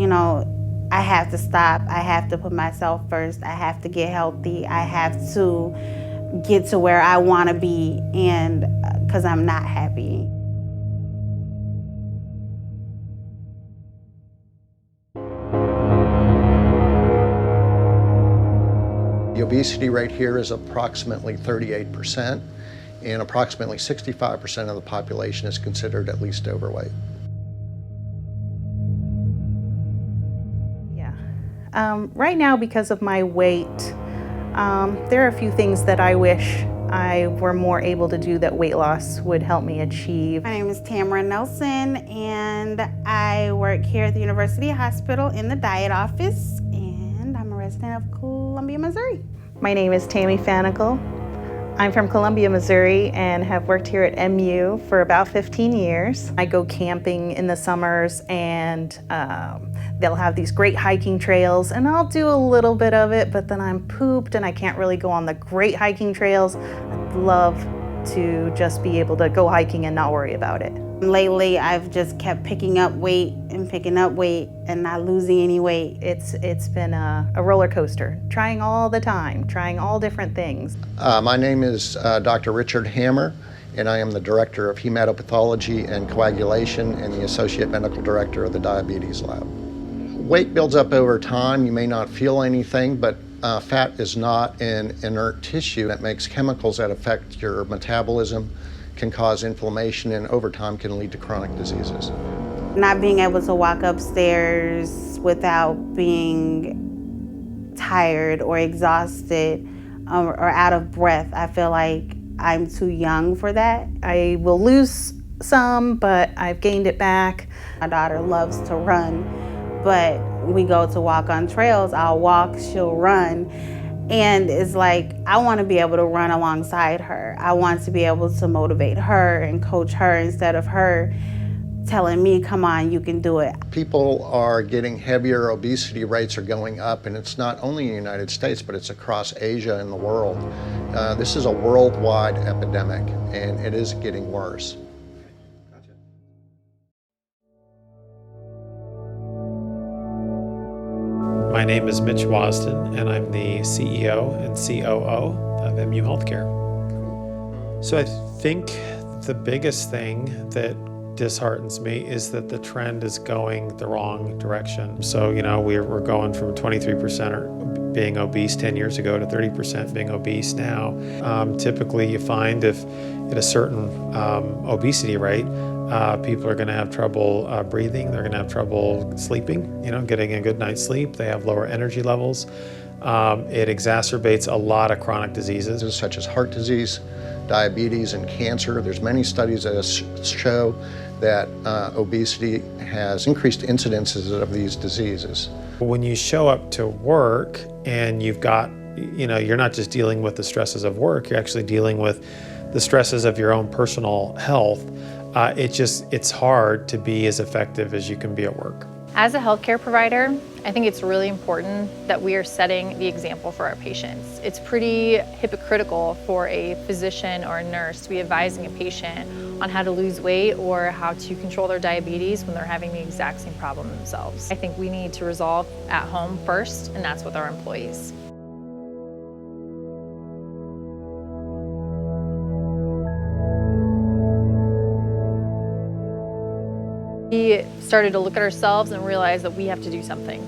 I have to stop. I have to put myself first. I have to get healthy. I have to get to where I want to be, and because I'm not happy. The obesity rate here is approximately 38%, and approximately 65% of the population is considered at least overweight. Right now, because of my weight, there are a few things that I wish I were more able to do that weight loss would help me achieve. My name is Tamara Nelson, and I work here at the University Hospital in the diet office, and I'm a resident of Columbia, Missouri. My name is Tammy Fanicle. I'm from Columbia, Missouri, and have worked here at MU for about 15 years. I go camping in the summers, and they'll have these great hiking trails, and I'll do a little bit of it, but then I'm pooped and I can't really go on the great hiking trails. I'd love to just be able to go hiking and not worry about it. Lately, I've just kept picking up weight and not losing any weight. It's been a roller coaster, trying all the time, trying all different things. My name is Dr. Richard Hammer, and I am the Director of Hematopathology and Coagulation and the Associate Medical Director of the Diabetes Lab. Weight builds up over time. You may not feel anything, but fat is not an inert tissue that makes chemicals that affect your metabolism, can cause inflammation, and over time can lead to chronic diseases. Not being able to walk upstairs without being tired or exhausted or out of breath, I feel like I'm too young for that. I will lose some, but I've gained it back. My daughter loves to run, but we go to walk on trails. I'll walk, she'll run. And it's like, I want to be able to run alongside her. I want to be able to motivate her and coach her instead of her telling me, come on, you can do it. People are getting heavier, obesity rates are going up, and it's not only in the United States, but it's across Asia and the world. This is a worldwide epidemic, and it is getting worse. My name is Mitch Wasden, and I'm the CEO and COO of MU Healthcare. So I think the biggest thing that disheartens me is that the trend is going the wrong direction. So, we're going from 23% being obese 10 years ago to 30% being obese now. Typically, you find if at a certain obesity rate, people are going to have trouble breathing. They're going to have trouble sleeping, getting a good night's sleep. They have lower energy levels. It exacerbates a lot of chronic diseases, such as heart disease, diabetes, and cancer. There's many studies that show that obesity has increased incidences of these diseases. When you show up to work and you've got, you're not just dealing with the stresses of work, you're actually dealing with the stresses of your own personal health. It's hard to be as effective as you can be at work. As a healthcare provider, I think it's really important that we are setting the example for our patients. It's pretty hypocritical for a physician or a nurse to be advising a patient on how to lose weight or how to control their diabetes when they're having the exact same problem themselves. I think we need to resolve at home first, and that's with our employees. We started to look at ourselves and realize that we have to do something.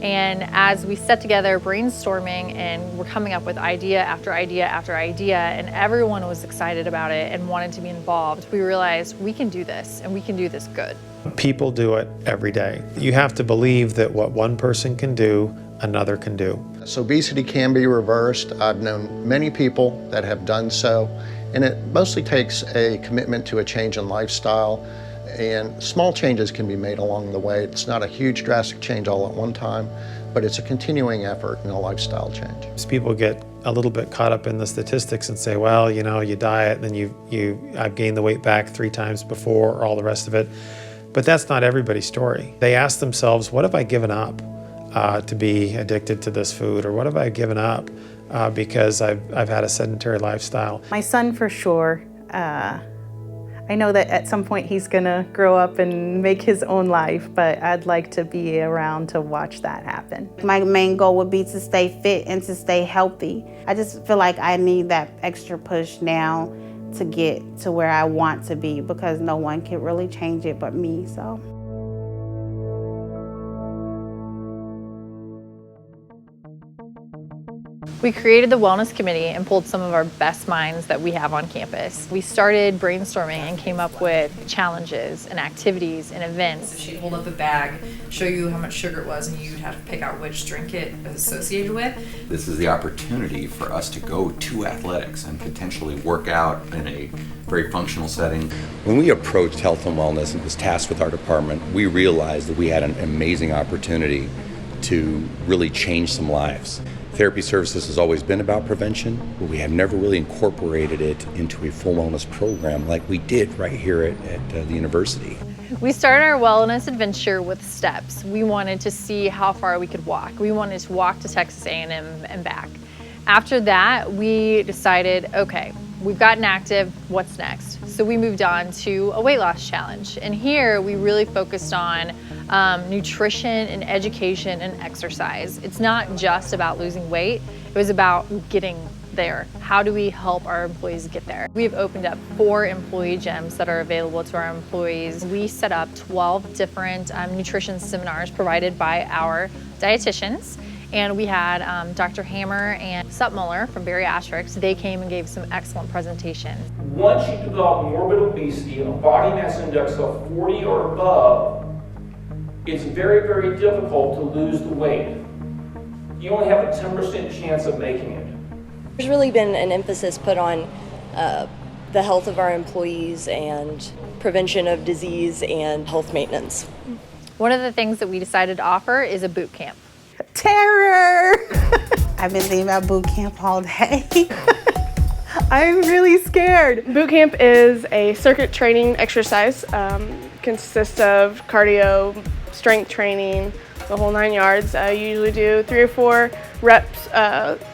And as we sat together brainstorming and we're coming up with idea after idea after idea, and everyone was excited about it and wanted to be involved, we realized we can do this, and we can do this good. People do it every day. You have to believe that what one person can do, another can do. So obesity can be reversed. I've known many people that have done so, and it mostly takes a commitment to a change in lifestyle. And small changes can be made along the way. It's not a huge drastic change all at one time, but it's a continuing effort and a lifestyle change. People get a little bit caught up in the statistics and say, well, you diet, and then I've gained the weight back 3 times before, or all the rest of it. But that's not everybody's story. They ask themselves, what have I given up to be addicted to this food? Or what have I given up because I've had a sedentary lifestyle? My son, for sure, I know that at some point he's gonna grow up and make his own life, but I'd like to be around to watch that happen. My main goal would be to stay fit and to stay healthy. I just feel like I need that extra push now to get to where I want to be, because no one can really change it but me, so. We created the Wellness Committee and pulled some of our best minds that we have on campus. We started brainstorming and came up with challenges and activities and events. So she'd hold up a bag, show you how much sugar it was, and you'd have to pick out which drink it was associated with. This is the opportunity for us to go to athletics and potentially work out in a very functional setting. When we approached health and wellness and was tasked with our department, we realized that we had an amazing opportunity to really change some lives. Therapy services has always been about prevention, but we have never really incorporated it into a full wellness program like we did right here at the university. We started our wellness adventure with steps. We wanted to see how far we could walk. We wanted to walk to Texas A&M and back. After that, we decided, okay, we've gotten active, what's next? So we moved on to a weight loss challenge. And here we really focused on nutrition and education and exercise. It's not just about losing weight, it was about getting there. How do we help our employees get there? We've opened up 4 employee gyms that are available to our employees. We set up 12 different nutrition seminars provided by our dietitians. And we had Dr. Hammer and Suppmuller from bariatrics. They came and gave some excellent presentation. Once you develop morbid obesity, a body mass index of 40 or above, it's very, very difficult to lose the weight. You only have a 10% chance of making it. There's really been an emphasis put on the health of our employees and prevention of disease and health maintenance. One of the things that we decided to offer is a boot camp. Terror! I've been thinking about boot camp all day. I'm really scared. Boot camp is a circuit training exercise. Consists of cardio, strength training, the whole 9 yards. I usually do 3 or 4 reps,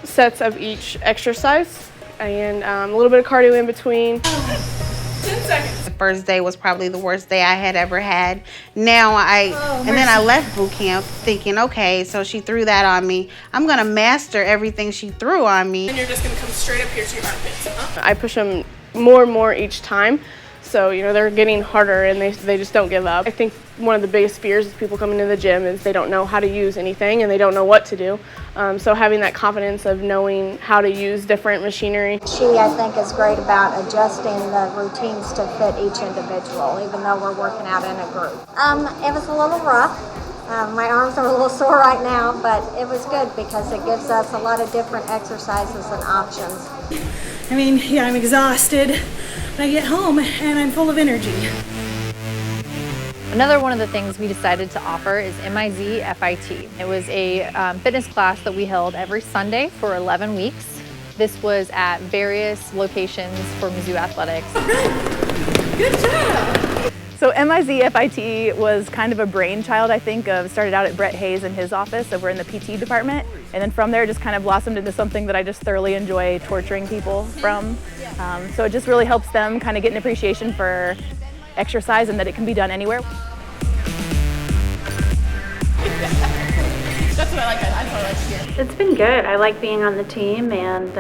sets of each exercise, and a little bit of cardio in between. 10 seconds. The first day was probably the worst day I had ever had. Then I left boot camp thinking, okay, so she threw that on me. I'm gonna master everything she threw on me. And you're just gonna come straight up here to your armpits. I push them more and more each time. So, they're getting harder and they just don't give up. I think one of the biggest fears of people coming to the gym is they don't know how to use anything and they don't know what to do. So having that confidence of knowing how to use different machinery. She, I think, is great about adjusting the routines to fit each individual, even though we're working out in a group. It was a little rough. My arms are a little sore right now, but it was good because it gives us a lot of different exercises and options. I mean, yeah, I'm exhausted, but I get home and I'm full of energy. Another one of the things we decided to offer is MIZ FIT. It was a fitness class that we held every Sunday for 11 weeks. This was at various locations for Mizzou Athletics. Good job! So MIZ FIT was kind of a brainchild, I think, started out at Brett Hayes in his office over in the PT department. And then from there just kind of blossomed into something that I just thoroughly enjoy torturing people from. So it just really helps them kind of get an appreciation for exercise and that it can be done anywhere. That's what I like. That's what I like to hear. It's been good. I like being on the team and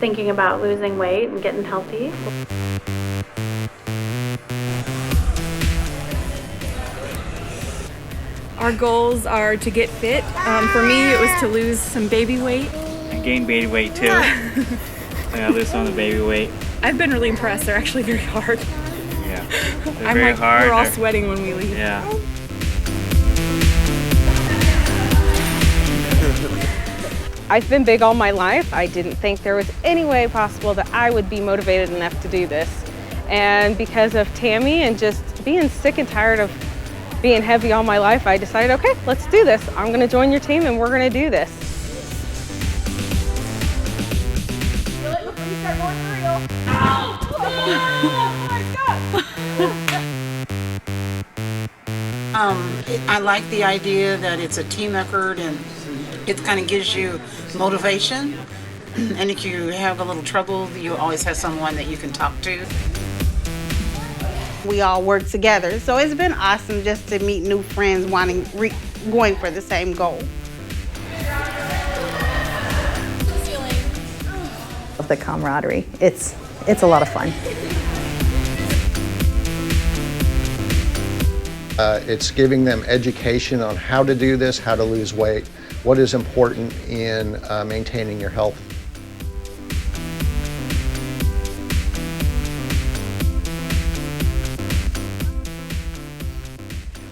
thinking about losing weight and getting healthy. Our goals are to get fit. For me, it was to lose some baby weight. I gained baby weight too. I lose some of the baby weight. I've been really impressed. They're actually very hard. Yeah, I'm very like, hard. We're all sweating when we leave. Yeah. I've been big all my life. I didn't think there was any way possible that I would be motivated enough to do this. And because of Tammy and just being sick and tired of being heavy all my life, I decided, okay, let's do this. I'm gonna join your team and we're gonna do this. Feel it before you start going for real. I like the idea that it's a team effort and it kind of gives you motivation. And if you have a little trouble, you always have someone that you can talk to. We all work together. So it's been awesome just to meet new friends going for the same goal. Of the camaraderie. It's a lot of fun. It's giving them education on how to do this, how to lose weight, what is important in maintaining your health.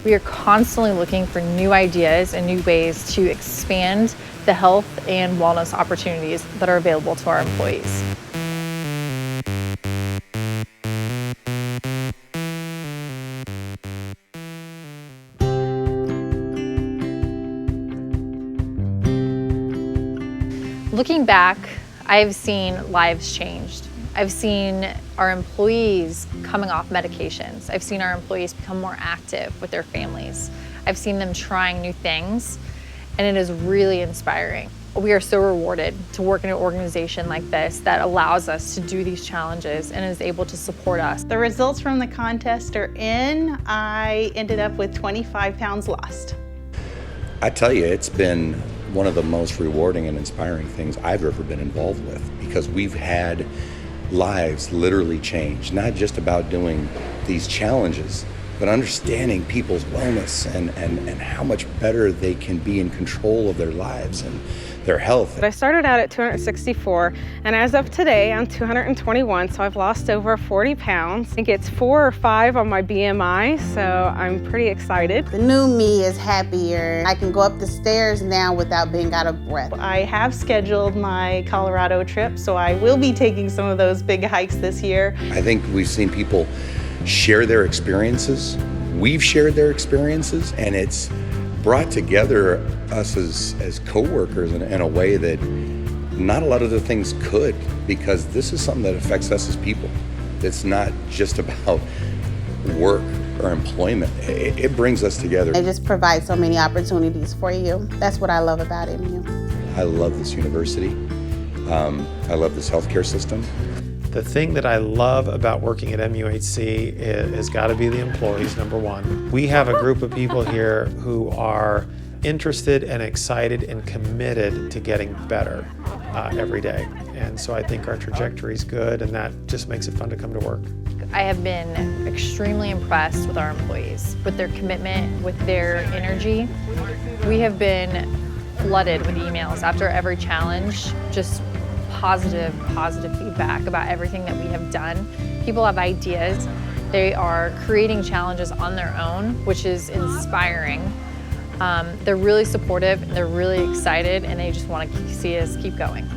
We are constantly looking for new ideas and new ways to expand the health and wellness opportunities that are available to our employees. Looking back, I've seen lives changed. I've seen our employees coming off medications. I've seen our employees become more active with their families. I've seen them trying new things, and it is really inspiring. We are so rewarded to work in an organization like this that allows us to do these challenges and is able to support us. The results from the contest are in. I ended up with 25 pounds lost. I tell you, it's been one of the most rewarding and inspiring things I've ever been involved with, because we've had lives literally change, not just about doing these challenges, but understanding people's wellness and how much better they can be in control of their lives and their health. I started out at 264, and as of today, I'm 221, so I've lost over 40 pounds. I think it's 4 or 5 on my BMI, so I'm pretty excited. The new me is happier. I can go up the stairs now without being out of breath. I have scheduled my Colorado trip, so I will be taking some of those big hikes this year. I think we've seen people share their experiences. We've shared their experiences, and it's brought together us as co-workers in a way that not a lot of other things could, because this is something that affects us as people. It's not just about work or employment. It brings us together. It just provides so many opportunities for you. That's what I love about MU. I love this university. I love this healthcare system. The thing that I love about working at MUHC has got to be the employees, number one. We have a group of people here who are interested and excited and committed to getting better every day. And so I think our trajectory is good, and that just makes it fun to come to work. I have been extremely impressed with our employees, with their commitment, with their energy. We have been flooded with emails after every challenge, just positive feedback about everything that we have done. People have ideas. They are creating challenges on their own, which is inspiring. They're really supportive, they're really excited, and they just want to see us keep going.